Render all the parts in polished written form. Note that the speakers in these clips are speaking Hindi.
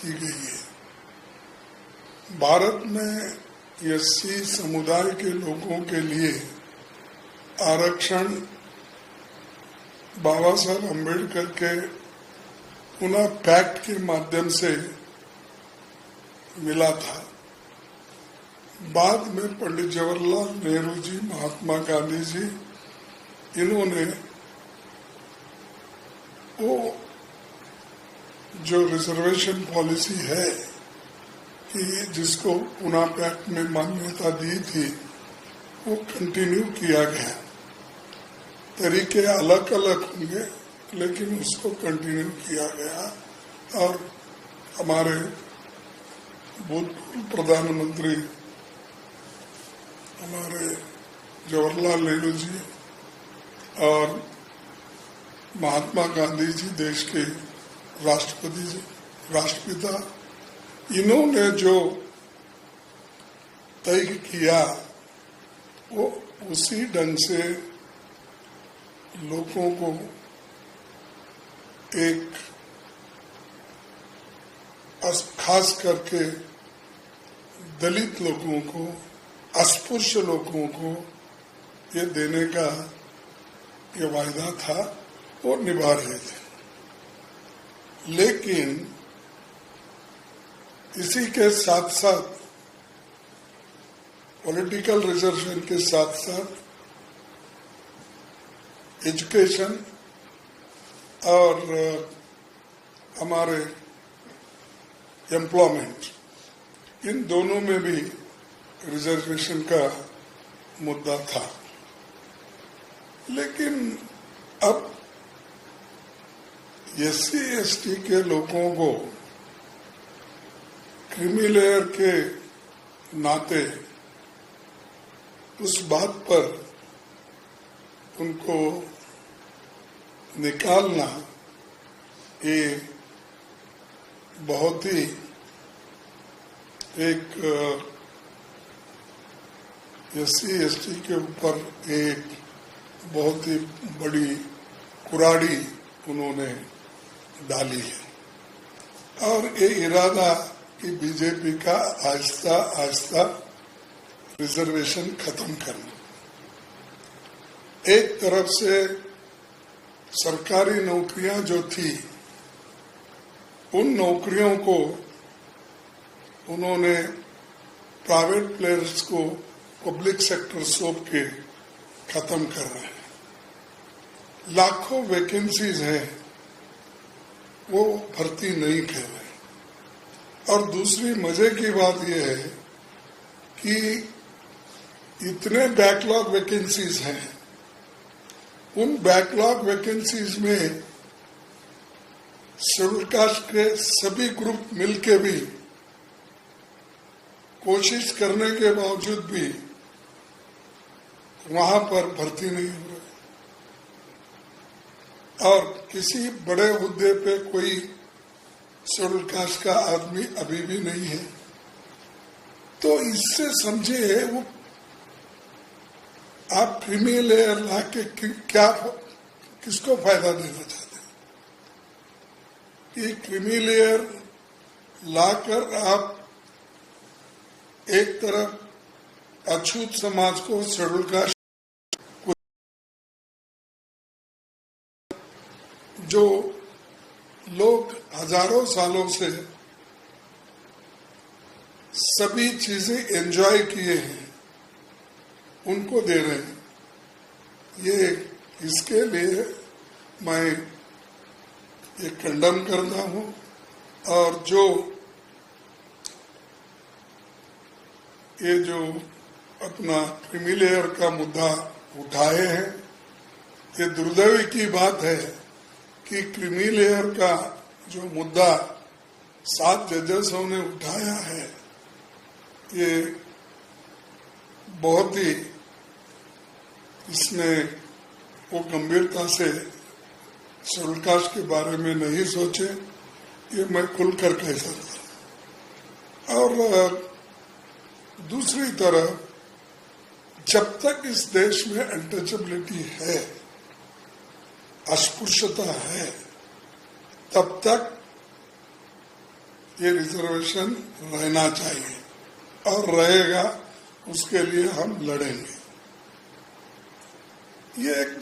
की गई है। भारत में एससी समुदाय के लोगों के लिए आरक्षण बाबा साहब अम्बेडकर के पुनः पैक्ट के माध्यम से मिला था। बाद में पंडित जवाहरलाल नेहरू जी, महात्मा गांधी जी, इन्होंने वो जो रिजर्वेशन पॉलिसी है कि जिसको पुनः पैक्ट में मान्यता दी थी, वो कंटिन्यू किया गया। तरीके अलग अलग होंगे लेकिन उसको कंटिन्यू किया गया। और हमारे भूतपूर्व प्रधानमंत्री हमारे जवाहरलाल नेहरू जी और महात्मा गांधी जी, देश के राष्ट्रपिता, इन्होंने जो तय किया वो उसी ढंग से लोगों को, एक खास करके दलित लोगों को, अस्पृश्य लोगों को ये देने का ये वायदा था, वो निभा रहे थे। लेकिन इसी के साथ साथ पॉलिटिकल रिजर्वेशन के साथ साथ एजुकेशन और हमारे एम्प्लॉयमेंट, इन दोनों में भी रिजर्वेशन का मुद्दा था। लेकिन अब एससी एसटी के लोगों को क्रीमी लेयर के नाते उस बात पर उनको निकालना ये बहुत ही एक एससी एसटी के ऊपर एक बहुत ही बड़ी कुराड़ी उन्होंने डाली है। और ये इरादा कि बीजेपी का आहिस्ता आहिस्ता रिजर्वेशन खत्म करना, एक तरफ से सरकारी नौकरियां जो थी, उन नौकरियों को उन्होंने प्राइवेट प्लेयर्स को पब्लिक सेक्टर सौंप के खत्म कर रहे हैं। लाखों वैकेंसीज हैं, वो भर्ती नहीं कर रहे। और दूसरी मजे की बात यह है कि इतने बैकलॉग वैकेंसीज हैं, उन बैकलॉग वैकेंसीज में शेड्यूल कास्ट के सभी ग्रुप मिलके भी कोशिश करने के बावजूद भी वहां पर भर्ती नहीं हो रही, और किसी बड़े हुद्दे पे कोई शेड्यूल कास्ट का आदमी अभी भी नहीं है। तो इससे समझे वो आप क्रीमी लेयर ला के क्या किसको फायदा देना चाहते हैं? कि क्रीमी लेयर लाकर आप एक तरफ अछूत समाज को, शेड्यूल कास्ट जो लोग हजारों सालों से सभी चीजें एंजॉय किए हैं, उनको दे रहे हैं। ये इसके लिए मैं ये कंडम करता हूं। और ये जो अपना क्रीमी लेयर का मुद्दा उठाए हैं, ये दुर्दैवी की बात है कि क्रीमी लेयर का जो मुद्दा 7 जजेसों ने उठाया है, ये बहुत ही, इसमें वो गंभीरता से शेड्यूल कास्ट के बारे में नहीं सोचे, ये मैं खुलकर कह सकता। और दूसरी तरफ जब तक इस देश में अनटचेबिलिटी है, अस्पृश्यता है, तब तक ये रिजर्वेशन रहना चाहिए और रहेगा, उसके लिए हम लड़ेंगे। ये एक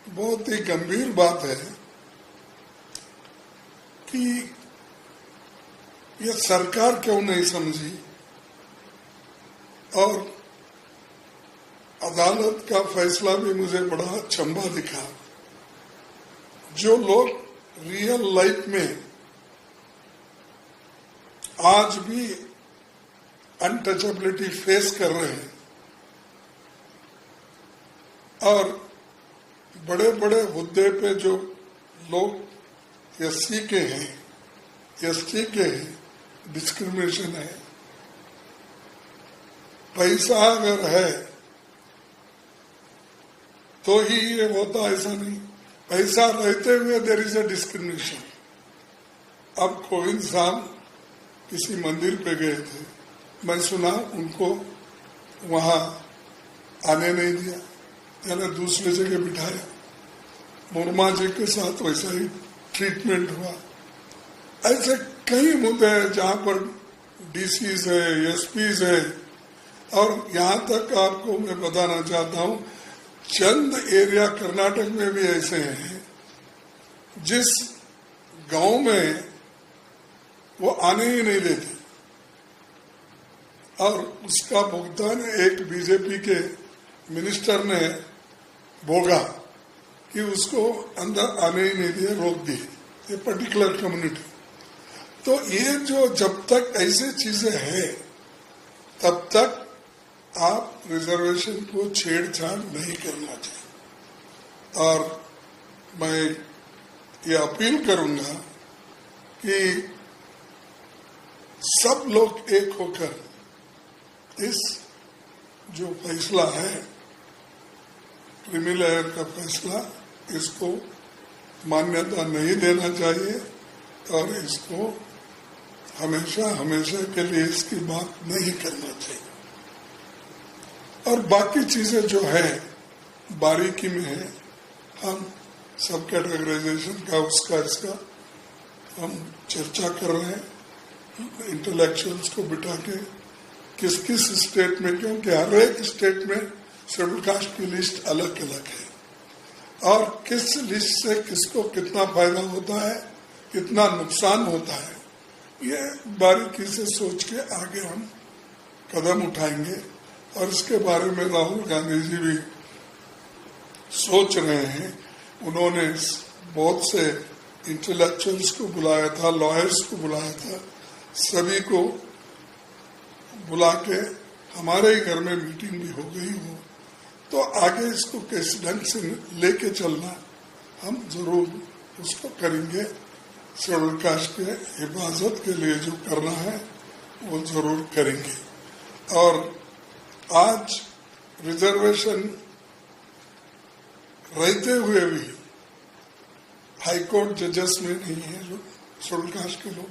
बहुत ही गंभीर बात है कि ये सरकार क्यों नहीं समझी और अदालत का फैसला भी मुझे बड़ा चंबा दिखा। जो लोग रियल लाइफ में आज भी अनटचेबिलिटी फेस कर रहे हैं और बड़े बड़े हुद्दे पे जो लोग एससी के हैं, एसटी के हैं, डिस्क्रिमिनेशन है। पैसा अगर है तो ही ये होता, ऐसा नहीं। पैसा रहते हुए देयर इज अ डिस्क्रिमिनेशन। अब कोविंद साहब किसी मंदिर पे गए थे, मैं सुना उनको वहां आने नहीं दिया, यानी दूसरी जगह बिठाया। मुर्मा जी के साथ वैसा ही ट्रीटमेंट हुआ। ऐसे कई मुद्दे हैं जहां पर डीसीज है, एसपीज है, और यहां तक आपको मैं बताना चाहता हूं, चंद एरिया कर्नाटक में भी ऐसे हैं जिस गांव में वो आने ही नहीं देते और उसका भुगतान एक बीजेपी के मिनिस्टर ने भोगा कि उसको अंदर आने ही नहीं दिए, रोक दिए, ये पर्टिकुलर कम्युनिटी। तो ये जो जब तक ऐसे चीजें हैं तब तक आप रिजर्वेशन को छेड़छाड़ नहीं करना चाहिए। और मैं ये अपील करूंगा कि सब लोग एक होकर इस जो फैसला है, क्रीमी लेयर का फैसला, इसको मान्यता नहीं देना चाहिए और इसको हमेशा हमेशा के लिए इसकी बात नहीं करना चाहिए। और बाकी चीजें जो है बारीकी में है, हम सब कैटेगराइजेशन का उसका इसका हम चर्चा कर रहे हैं इंटेलेक्चुअल्स को बिठा के, किस किस स्टेट में, क्योंकि हर एक स्टेट में शेड्यूल कास्ट की लिस्ट अलग अलग है और किस लिस्ट से किसको कितना फायदा होता है, कितना नुकसान होता है, ये बारीकी से सोच के आगे हम कदम उठाएंगे। और इसके बारे में राहुल गांधी जी भी सोच रहे हैं। उन्होंने बहुत से इंटेलेक्चुअल्स को बुलाया था, लॉयर्स को बुलाया था, सभी को बुला के हमारे ही घर में मीटिंग भी हो गई हो, तो आगे इसको किस ढंग से लेके चलना हम जरूर उसको करेंगे। शेड्यूल कास्ट के हिफाजत के लिए जो करना है वो जरूर करेंगे। और आज रिजर्वेशन रहते हुए भी हाईकोर्ट जजेस में नहीं है लोग, शेड्यूल कास्ट के लोग।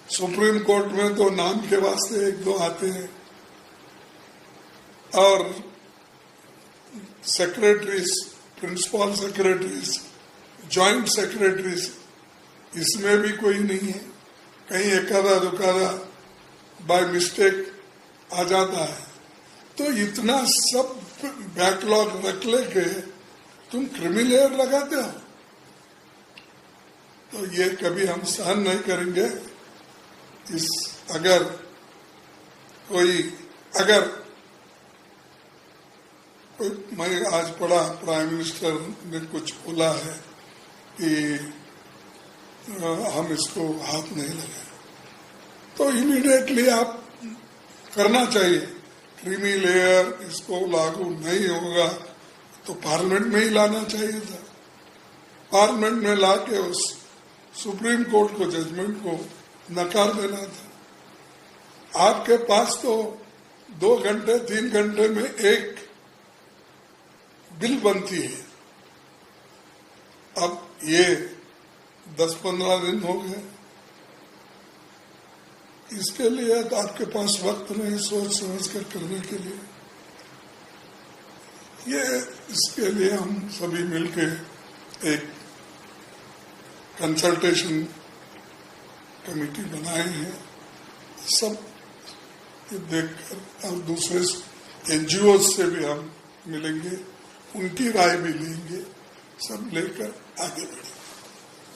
सुप्रीम कोर्ट में तो नाम के वास्ते एक दो आते हैं और secretaries, principal secretaries, joint secretaries, इसमें भी कोई नहीं है। कहीं एकादा दुकादा बाय मिस्टेक आ जाता है। तो इतना सब बैकलॉग रख लेके तुम क्रीमी लेयर लगाते हो, तो ये कभी हम सहन नहीं करेंगे। इस अगर मैं आज पढ़ा प्राइम मिनिस्टर ने कुछ बोला है कि हम इसको हाथ नहीं लगाए, तो इमीडिएटली आप करना चाहिए। क्रीमी लेयर इसको लागू नहीं होगा तो पार्लियामेंट में ही लाना चाहिए था। पार्लियामेंट में लाके उस सुप्रीम कोर्ट को जजमेंट को नकार देना था। आपके पास तो 2 घंटे 3 घंटे में एक बिल बनती है। अब ये 10-15 दिन हो गए, इसके लिए तो आपके पास वक्त नहीं सोच समझ कर करने के लिए। ये इसके लिए हम सभी मिलके एक कंसल्टेशन कमेटी बनाए हैं, सब ये देखकर और दूसरे एनजीओ से भी हम मिलेंगे, उनकी राय भी लेंगे, सब लेकर आगे बढ़ेंगे।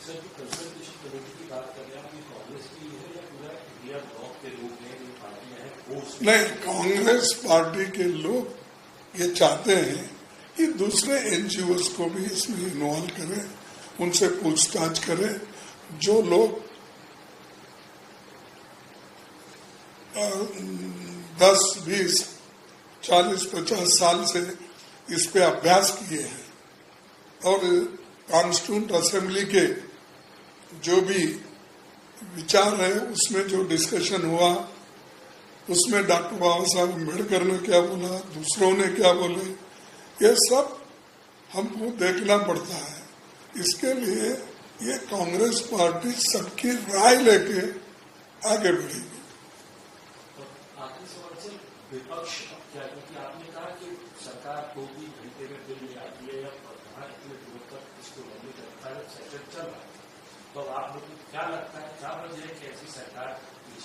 सर, कंसल्टेशन कमेटी की बात कर रहे हैं, आप कांग्रेस की है या पूरा इंडिया ब्लॉक के लोग हैं, जो पार्टियां हैं? नहीं, कांग्रेस पार्टी के लोग ये चाहते हैं कि दूसरे एनजीओ को भी इसमें इन्वॉल्व करें, उनसे पूछताछ करें। जो लोग 10, 20, 40, 50 साल से इस पे अभ्यास किए हैं और कॉन्स्टिट्यूंट असेंबली के जो भी विचार है उसमें जो डिस्कशन हुआ, उसमें डॉक्टर बाबा साहब अम्बेडकर ने क्या बोला, दूसरों ने क्या बोले, ये सब हमको देखना पड़ता है। इसके लिए ये कांग्रेस पार्टी सबकी राय लेके आगे बढ़ेगी। आखिरी सवाल से विपक्ष क्या, क्योंकि आपने कहा कि सरकार 2-3 घंटे में बिल ले आती है या कहाँ इतने दूर तक इसको लंबी करता है, सेशन चल रहा है, तो आप लोग को क्या लगता है, क्या वजह है कि ऐसी सरकार इस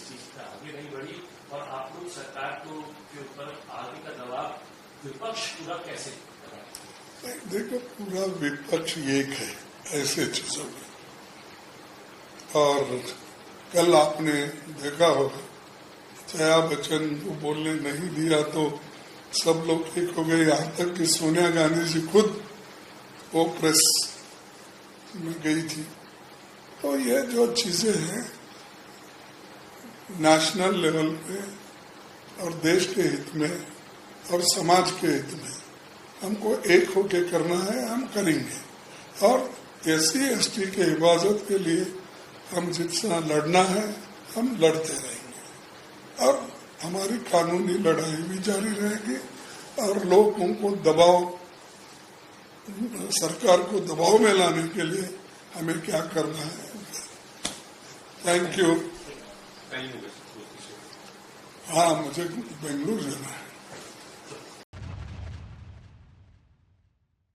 चीज पे आगे नहीं बढ़ी और आप लोग सरकार को के ऊपर आगे का दबाव विपक्ष पूरा कैसे करा? देखो, पूरा विपक्ष एक है ऐसे चीजों में। और कल आपने देखा होगा जया बच्चन को बोलने नहीं दिया तो सब लोग एक हो गए, यहाँ तक कि सोनिया गांधी जी खुद वो प्रेस में गई थी। तो ये जो चीजें हैं नेशनल लेवल पे और देश के हित में और समाज के हित में हमको एक होके करना है, हम करेंगे। और SC ST के हिफाजत के लिए हम जितना लड़ना है हम लड़ते रहेंगे और हमारी कानूनी लड़ाई भी जारी रहेगी और लोगों को दबाव, सरकार को दबाव में लाने के लिए हमें क्या करना है। Thank you. हाँ, मुझे बेंगलुरु जाना है।